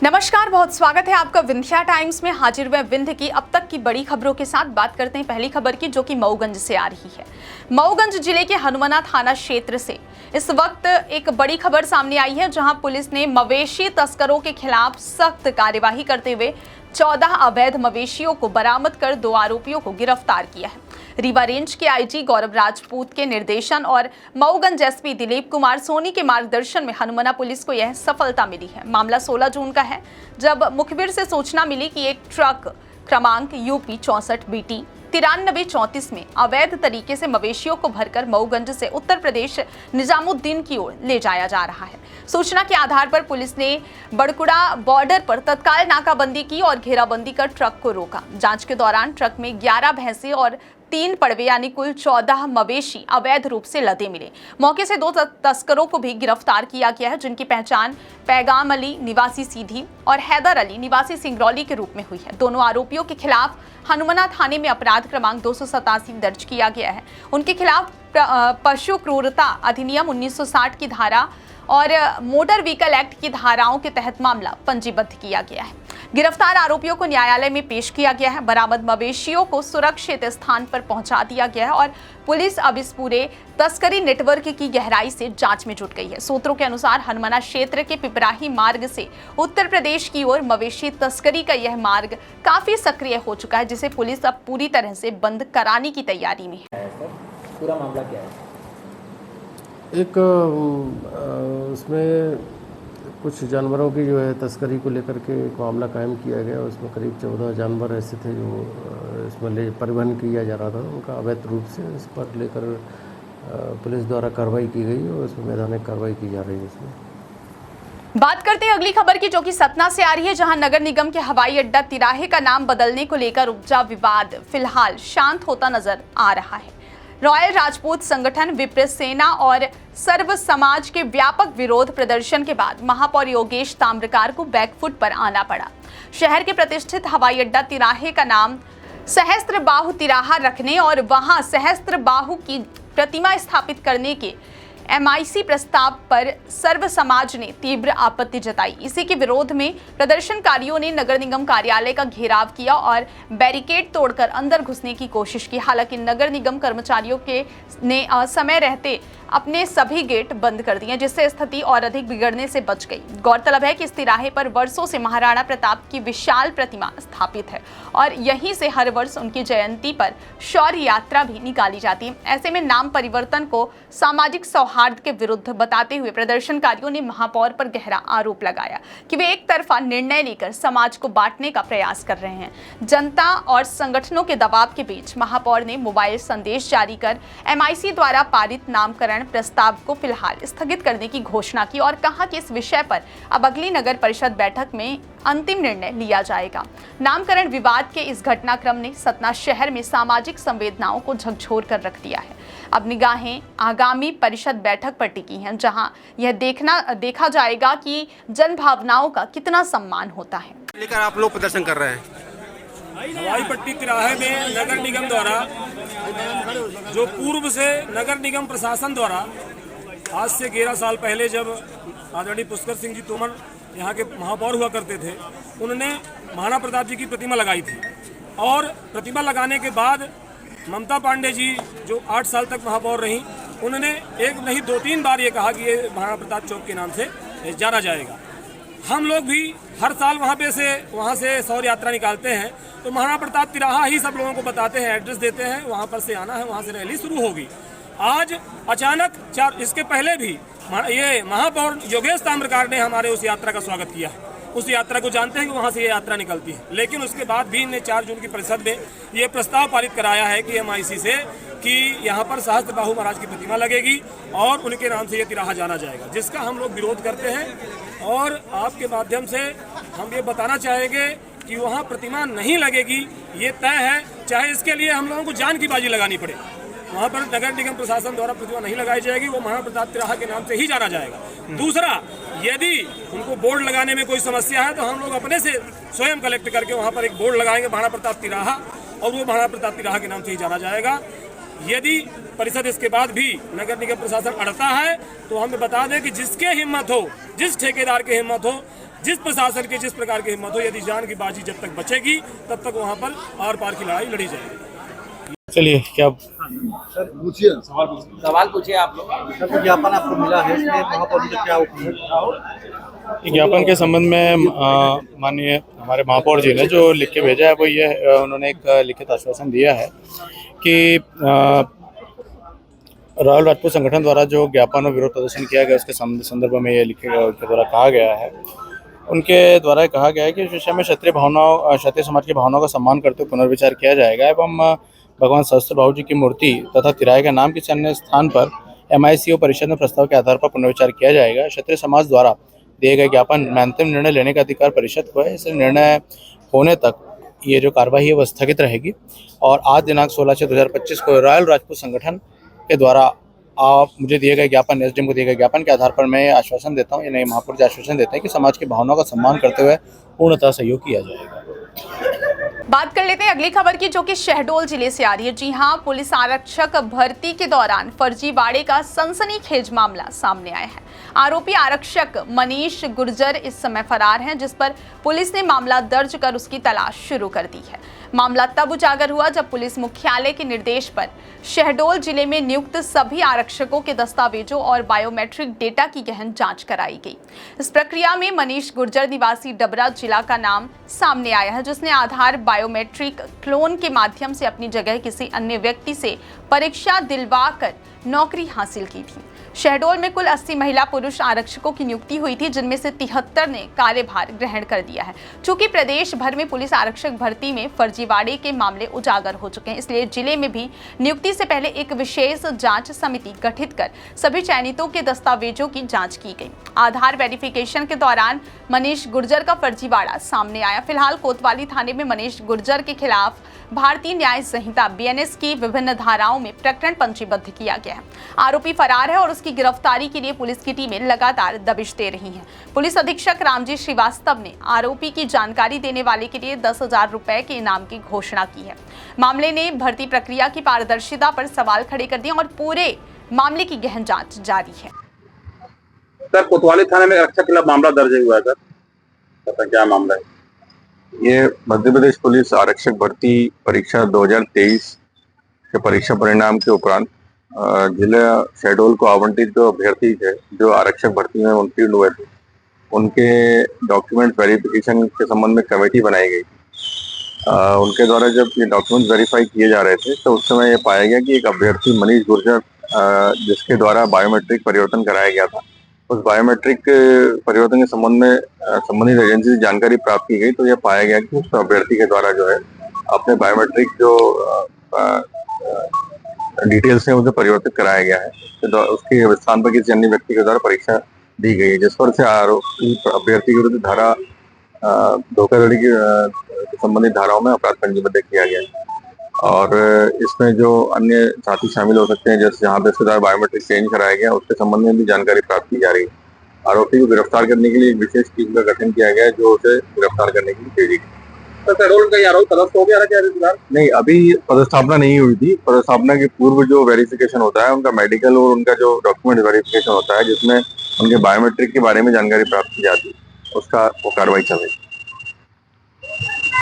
नमस्कार, बहुत स्वागत है आपका विंध्या टाइम्स में। हाजिर हुए विंध्य की अब तक की बड़ी खबरों के साथ बात करते हैं पहली खबर की, जो कि मऊगंज से आ रही है। मऊगंज जिले के हनुमाना थाना क्षेत्र से इस वक्त एक बड़ी खबर सामने आई है, जहां पुलिस ने मवेशी तस्करों के खिलाफ सख्त कार्यवाही करते हुए 14 अवैध मवेशियों को बरामद कर 2 आरोपियों को गिरफ्तार किया है। रीवा रेंज के आईजी गौरव राजपूत के निर्देशन और मऊगंज एसपी दिलीप कुमार सोनी के मार्गदर्शन में हनुमाना पुलिस को यह सफलता मिली है। मामला 16 जून का है, जब मुखबिर से सूचना मिली कि एक ट्रक क्रमांक यूपी 64 BT 9334 में अवैध तरीके से मवेशियों को भरकर मऊगंज से उत्तर प्रदेश निजामुद्दीन की ओर ले जाया जा रहा है। सूचना के आधार पर पुलिस ने बड़कुड़ा बॉर्डर पर तत्काल नाकाबंदी की और घेराबंदी कर ट्रक को रोका। जांच के दौरान ट्रक में 11 भैंसे और 3 पड़वे यानी कुल 14 मवेशी अवैध रूप से लदे मिले। मौके से 2 तस्करों को भी गिरफ्तार किया गया है, जिनकी पहचान पैगाम अली निवासी सीधी और हैदर अली निवासी सिंगरौली के रूप में हुई है। दोनों आरोपियों के खिलाफ हनुमाना थाने में अपराध क्रमांक 287 दर्ज किया गया है। उनके खिलाफ पशु क्रूरता अधिनियम 1960 की धारा और मोटर व्हीकल एक्ट की धाराओं के तहत मामला पंजीबद्ध किया गया है। गिरफ्तार आरोपियों को न्यायालय में पेश किया गया है। बरामद मवेशियों को सुरक्षित स्थान पर पहुंचा दिया गया है और पुलिस अब इस पूरे तस्करी नेटवर्क की गहराई से जांच में जुट गई है। सूत्रों के अनुसार हनुमाना क्षेत्र के पिपराही मार्ग से उत्तर प्रदेश की ओर मवेशी तस्करी का यह मार्ग काफी सक्रिय हो चुका है, जिसे पुलिस अब पूरी तरह से बंद कराने की तैयारी में है। पूरा मामला क्या है? एक उसमें कुछ जानवरों की जो है तस्करी को लेकर के एक मामला कायम किया गया। उसमें करीब 14 जानवर ऐसे थे जो इसमें परिवहन किया जा रहा था, उनका अवैध रूप से इस पर लेकर पुलिस द्वारा कार्रवाई की गई और इसमें वैधानिक कार्रवाई की जा रही है। इसमें बात करते हैं अगली खबर की, जो कि सतना से आ रही है, जहां नगर निगम के हवाई अड्डा तिराहे का नाम बदलने को लेकर उपजा विवाद फिलहाल शांत होता नजर आ रहा है। रॉयल राजपूत संगठन, विप्र सेना और सर्व समाज के व्यापक विरोध प्रदर्शन के बाद महापौर योगेश ताम्रकार को बैकफुट पर आना पड़ा। शहर के प्रतिष्ठित हवाई अड्डा तिराहे का नाम सहस्त्र बाहु तिराहा रखने और वहां सहस्त्र बाहु की प्रतिमा स्थापित करने के MIC प्रस्ताव पर सर्व समाज ने तीव्र आपत्ति जताई। इसी के विरोध में प्रदर्शनकारियों ने नगर निगम कार्यालय का घेराव किया और बैरिकेड तोड़कर अंदर घुसने की कोशिश की। हालांकि नगर निगम कर्मचारियों ने समय रहते अपने सभी गेट बंद कर दिए, जिससे स्थिति और अधिक बिगड़ने से बच गई। गौरतलब है कि इस तिराहे पर वर्षों से महाराणा प्रताप की विशाल प्रतिमा स्थापित है और यहीं से हर वर्ष उनकी जयंती पर शौर्य यात्रा भी निकाली जाती है। ऐसे में नाम परिवर्तन को सामाजिक सौहार्द के विरुद्ध बताते हुए प्रदर्शनकारियों ने महापौर पर गहरा आरोप लगाया कि वे एक तरफा निर्णय लेकर समाज को बांटने का प्रयास कर रहे हैं। जनता और संगठनों के दबाव के बीच महापौर ने मोबाइल संदेश जारी कर MIC द्वारा पारित नामकरण प्रस्ताव को फिलहाल स्थगित करने की घोषणा की और कहा कि इस विषय पर अब अगली नगर परिषद बैठक में अंतिम निर्णय लिया जाएगा। नामकरण विवाद के इस घटनाक्रम ने सतना शहर में सामाजिक संवेदनाओं को झकझोर कर रख दिया है। अब निगाहें आगामी परिषद बैठक पर टिकी हैं, जहां यह देखा जाएगा कि जन भावनाओं का कितना सम्मान होता है। लेकर आप लोग प्रदर्शन कर रहे हैं। हवाई पट्टी तिराहे में नगर निगम द्वारा, जो पूर्व से नगर निगम प्रशासन द्वारा आज से 11 साल पहले जब आदरणीय पुष्कर सिंह जी तोमर यहाँ के महापौर हुआ करते थे, उन्होंने महाराणा प्रताप जी की प्रतिमा लगाई थी और प्रतिमा लगाने के बाद ममता पांडे जी जो 8 साल तक महापौर रहीं, उन्होंने एक नहीं 2-3 बार ये कहा कि ये महाराणा प्रताप चौक के नाम से जाना जाएगा। हम लोग भी हर साल वहाँ से शौर्य यात्रा निकालते हैं, तो महाराणा प्रताप तिराहा ही सब लोगों को बताते हैं, एड्रेस देते हैं, वहाँ पर से आना है, वहाँ से रैली शुरू होगी। आज अचानक इसके पहले भी ये महापौर योगेश ताम्रकार ने हमारे उस यात्रा का स्वागत किया। उस यात्रा को जानते हैं कि वहाँ से ये यात्रा निकलती है, लेकिन उसके बाद भी इन्हें 4 जून की परिषद में ये प्रस्ताव पारित कराया है कि MIC से कि यहाँ पर सहस्त्र बाहु महाराज की प्रतिमा लगेगी और उनके नाम से ये तिराहा जाना जाएगा, जिसका हम लोग विरोध करते हैं। और आपके माध्यम से हम ये बताना चाहेंगे कि वहाँ प्रतिमा नहीं लगेगी, ये तय है, चाहे इसके लिए हम लोगों को जान की बाजी लगानी पड़े। वहाँ पर नगर निगम प्रशासन द्वारा प्रतिमा नहीं लगाई जाएगी, वो महाराणा प्रताप तिराहा के नाम से ही जाना जाएगा। दूसरा, यदि उनको बोर्ड लगाने में कोई समस्या है तो हम लोग अपने से स्वयं कलेक्ट करके वहाँ पर एक बोर्ड लगाएंगे महाराणा प्रताप तिराहा, और वो महाराणा प्रताप तिराहा के नाम से ही जाना जाएगा। यदि परिषद इसके बाद भी नगर निगम प्रशासन अड़ता है तो हमें बता दें कि जिसके हिम्मत हो, जिस ठेकेदार की हिम्मत हो, जिस प्रशासन के जिस प्रकार की हिम्मत हो, यदि जान की बाजी जब तक बचेगी तब तक वहाँ पर आर पार की लड़ाई लड़ी जाएगी। चलिए क्या सवाल पूछिए आप लोग। सर, ज्ञापन आपको मिला है, इसमें महापौर जी का क्या हुक्म है? ज्ञापन के संबंध में माननीय हमारे महापौर जी ने जो लिख के भेजा है वो ये उन्होंने एक लिखित आश्वासन दिया है कि रॉयल राजपूत संगठन द्वारा जो ज्ञापन और विरोध प्रदर्शन किया गया उसके संदर्भ में ये लिखे उनके द्वारा कहा गया है, उनके द्वारा कहा गया है कि इस विषय में क्षत्रिय समाज की भावनाओं का सम्मान करते हुए पुनर्विचार किया जाएगा एवं भगवान सहस्त्र बाहु जी की मूर्ति तथा तिराए का नाम किसी अन्य स्थान पर MICO परिषद में प्रस्ताव के आधार पर पुनर्विचार किया जाएगा। क्षत्रिय समाज द्वारा दिए गए ज्ञापन में अंतिम निर्णय लेने का अधिकार परिषद को है। इस निर्णय होने तक ये जो कार्रवाई है वो स्थगित रहेगी और आज दिनांक 16/6/2025 को रॉयल राजपूत संगठन के द्वारा मुझे दिए गए ज्ञापन, SDM को दिए गए ज्ञापन के आधार पर मैं आश्वासन देता हूँ, यानी महापौर जी आश्वासन देते हैं कि समाज की भावनाओं का सम्मान करते हुए पूर्णतः सहयोग किया जाएगा। बात कर लेते हैं अगली खबर की, जो कि शहडोल जिले से आ रही है। जी हां, पुलिस आरक्षक भर्ती के दौरान फर्जीवाड़े का सनसनीखेज मामला सामने आया है। आरोपी आरक्षक मनीष गुर्जर इस समय फरार हैं, जिस पर पुलिस ने मामला दर्ज कर उसकी तलाश शुरू कर दी है। मामला तब उजागर हुआ जब पुलिस मुख्यालय के निर्देश पर शहडोल जिले में नियुक्त सभी आरक्षकों के दस्तावेजों और बायोमेट्रिक डेटा की गहन जांच कराई गई। इस प्रक्रिया में मनीष गुर्जर निवासी डबरा जिला का नाम सामने आया है, जिसने आधार बायोमेट्रिक क्लोन के माध्यम से अपनी जगह किसी अन्य व्यक्ति से परीक्षा दिलवाकर नौकरी हासिल की थी। शहडोल में कुल 80 महिला पुरुष आरक्षकों की नियुक्ति हुई थी, जिनमें से 73 ने कार्यभार ग्रहण कर दिया है। चूंकि प्रदेश भर में पुलिस आरक्षक भर्ती में फर्जीवाड़े के मामले उजागर हो चुके हैं, इसलिए जिले में भी नियुक्ति से पहले एक विशेष जांच समिति गठित कर सभी चयनितों के दस्तावेजों की जांच की गई। आधार वेरिफिकेशन के दौरान मनीष गुर्जर का फर्जीवाड़ा सामने आया। फिलहाल कोतवाली थाने में मनीष गुर्जर के खिलाफ भारतीय न्याय संहिता BNS की विभिन्न धाराओं में प्रकरण पंजीबद्ध किया गया है। आरोपी फरार है और उसकी गिरफ्तारी के लिए पुलिस की टीमें लगातार दबिश दे रही हैं। पुलिस अधीक्षक रामजी श्रीवास्तव ने आरोपी की जानकारी देने वाले के लिए 10,000 रुपए के इनाम की घोषणा की है। मामले ने भर्ती प्रक्रिया की पारदर्शिता पर सवाल खड़े कर दिए और पूरे मामले की गहन जांच जारी है। सर, कोतवाली थाने में आरक्षक के खिलाफ मामला दर्ज हुआ है सर, पता क्या मामला है? ये मध्य प्रदेश पुलिस आरक्षक भर्ती परीक्षा 2023 के परीक्षा परिणाम के उपरांत जिला शहडोल को आवंटित जो अभ्यर्थी थे जो आरक्षक भर्ती में उत्तीर्ण हुए थे, उनके डॉक्यूमेंट वेरिफिकेशन के संबंध में कमेटी बनाई गई। उनके द्वारा जब ये डॉक्यूमेंट वेरीफाई किए जा रहे थे तो उस समय ये पाया गया कि एक अभ्यर्थी मनीष गुर्जर जिसके द्वारा बायोमेट्रिक परिवर्तन कराया गया था, उस बायोमेट्रिक परिवर्तन के संबंध में संबंधित एजेंसी से जानकारी प्राप्त की गई तो यह पाया गया कि उस अभ्यर्थी के द्वारा जो है अपने बायोमेट्रिक जो डिटेल्स हैं उसे परिवर्तित कराया गया है, तो उसके स्थान पर किसी अन्य व्यक्ति के द्वारा परीक्षा दी गई है, जिस पर से आरोपी अभ्यर्थी के विरुद्ध धारा धोखाधड़ी की संबंधित धाराओं में अपराध पंजीबद्ध किया गया है। और इसमें जो अन्य साथी शामिल हो सकते हैं, जैसे जहाँ पे इसके द्वारा बायोमेट्रिक चेंज कराया गया उसके संबंध में भी जानकारी प्राप्त की जा रही है। आरोपी को गिरफ्तार करने के लिए एक विशेष टीम का गठन किया गया है जो उसे गिरफ्तार करने के लिए भेजी गई। तो शहडोल का आरोप पदस्थ हो गया था क्या फिलहाल? नहीं, अभी पदस्थापना नहीं हुई थी। पदस्थापना के पूर्व जो वेरिफिकेशन होता है, उनका मेडिकल और उनका जो डॉक्यूमेंट वेरिफिकेशन होता है जिसमें उनके बायोमेट्रिक के बारे में जानकारी प्राप्त की जाती है, उसका वो कार्रवाई चल रही है।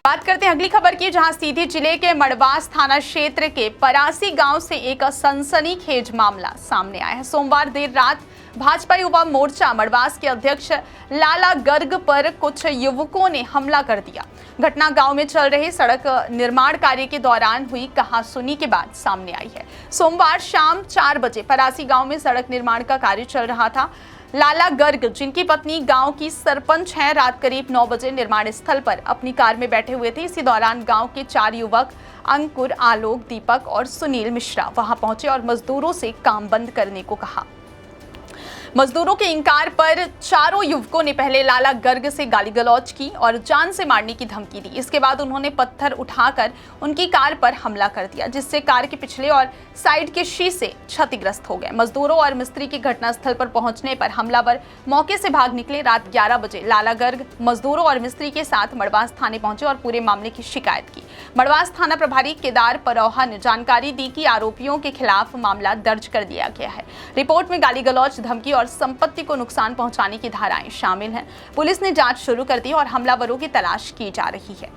बात करते हैं अगली खबर की, जहां सीधी जिले के मड़वास थाना क्षेत्र के परासी गांव से एक सनसनीखेज मामला सामने आया है। सोमवार देर रात भाजपा युवा मोर्चा मड़वास के अध्यक्ष लाला गर्ग पर कुछ युवकों ने हमला कर दिया। घटना गांव में चल रहे सड़क निर्माण कार्य के दौरान हुई कहासुनी के बाद सामने आई है। सोमवार शाम 4 बजे परासी गांव में सड़क निर्माण का कार्य चल रहा था। लाला गर्ग, जिनकी पत्नी गांव की सरपंच हैं, रात करीब 9 बजे निर्माण स्थल पर अपनी कार में बैठे हुए थे। इसी दौरान गांव के 4 युवक अंकुर, आलोक, दीपक और सुनील मिश्रा वहां पहुंचे और मजदूरों से काम बंद करने को कहा। मजदूरों के इंकार पर चारों युवकों ने पहले लाला गर्ग से गाली गलौज की और जान से मारने की धमकी दी। इसके बाद उन्होंने पत्थर उठाकर उनकी कार पर हमला कर दिया, जिससे कार के पिछले और साइड के शीशे क्षतिग्रस्त हो गए। मजदूरों और मिस्त्री के घटनास्थल पर पहुंचने पर हमलावर मौके से भाग निकले। रात 11 बजे लाला गर्ग मजदूरों और मिस्त्री के साथ मड़वास थाने पहुंचे और पूरे मामले की शिकायत की। मड़वास थाना प्रभारी केदार परोहा ने जानकारी दी कि आरोपियों के खिलाफ मामला दर्ज कर दिया गया है। रिपोर्ट में गाली गलौज, धमकी और संपत्ति को नुकसान पहुंचाने की धाराएं शामिल हैं। पुलिस ने जांच शुरू कर दी और हमलावरों की तलाश की जा रही है।